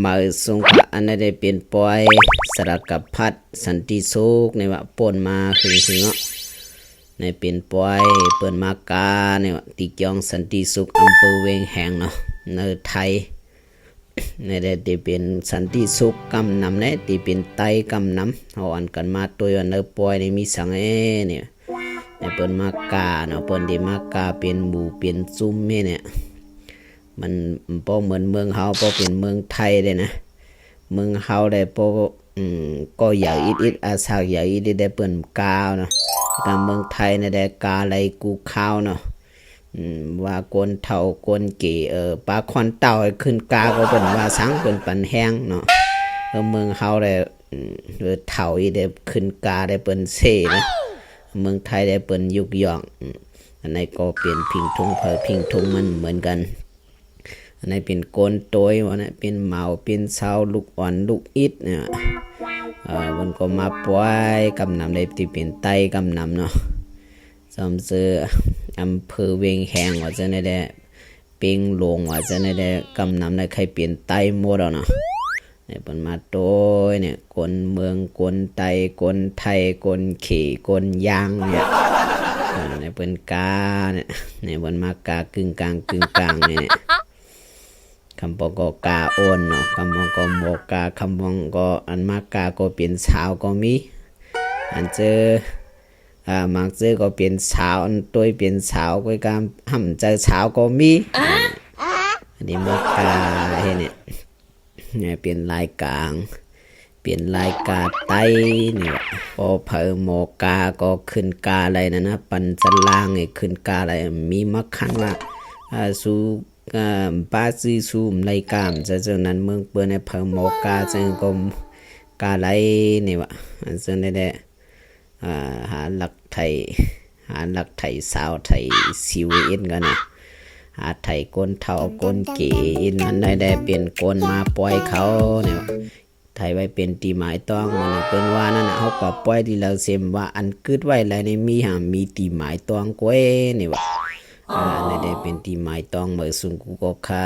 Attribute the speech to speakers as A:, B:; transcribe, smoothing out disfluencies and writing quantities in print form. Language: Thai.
A: มาสงขะอันนั้นได้เป็นปอยสระกับพัดสันติสุขในว่าป่นมาคือเนาะในเป็นปอยเปิ้นมากาเนี่ยติเกียงสันติสุขอำเภอเวียงแหงเนาะในไทยในได้เป็นสันติสุขกำนำเนี่ยที่เป็นไตกำนำเอาอันกันมาตัวในปอยในมีสังเนี่ยในเปิ้นมากาเนาะเปิ้นได้มากาเป็นหมู่เป็นซุ่มเนี่ยมันบ่เหมือนเมืองเฮาบ่เป็นเมืองไทยเลยนะเมืองเฮาได้บ่ก็ใหญ่อิดอาสาใหญ่อิดได้เปิ้นกาเนาะการเมืองไทยเนี่ยได้กาไหลกูข้าวเนาะว่ากวนเฒ่ากวนเก๋ปลาควันเต่าขึ้นกาก็เปิ้นว่าสังเปิ้นปันแห้งเนาะเมืองเฮาได้เฒ่าอีได้ขึ้นกาได้เปิ้นเซนะเมืองไทยได้เปิ้นยุกย่องอันนี้ก็เป็นพิงทุงเผอพิงทุงมันเหมือนกันอันนี้เป็นโกนโตยอันนี้เป็นเหมาเป็นเสาลูกอ่อนลูกอิดเนี่ยมันก็มาปล่อยกำนำได้ที่เป็นไตกำนำเนาะสมซื้ออำเภอเวียงแหงว่าจะได้เปิงหลงว่าจะได้กำนำได้ใครเปลี่ยนไตหมดแล้วเนาะเนี่ยเป็นมาโตยเนี่ยคนเมืองคนไตคนไทยคนขี่คนยางเนี่ยเนี่ยเป็นกาเนี่ยเป็นมากากึ่งกลางเนี่ยคำบอกก็กาโอนเนาะคำบอกก็โมกาคำบอกก็อันมากาก็เป็นสาวก็มีอันเจอมักเจอก็เป็นสาวอันตัวเป็นสาวก็การห่ำเจอสาวก็มีอันนี้มากาเห็นเนี่ยเป็นลายกลางเป็นลายกาไตเนี่ยพอเผอโมกาก็ขึ้นกาอะไรนะปันจะล่างไอ้ขึ้นกาอะไรมีมักขังว่าสูปาซีซูมในกามจะเจอนั้นเมืองเปิ้นในเผอโมกาจังก็กาไรนี่วะอันเจอได้หาหลักไทยสาวไทยซิวเอ็นกันนะหาไทยก้นเท่าก้นเก๋มันได้เป็นก้นมาปล่อยเขาเนี่ยไทยไว้เป็นตีหมายต้องมันเป็นว่านั่นนะเขาก็ปล่อยที่เราเซมว่าอันกึดไว้อะไรในมีตีหมายต้องก้วยนี่วะอันได้เป็นตีหมายต้องเมื่อสุงกูก็คา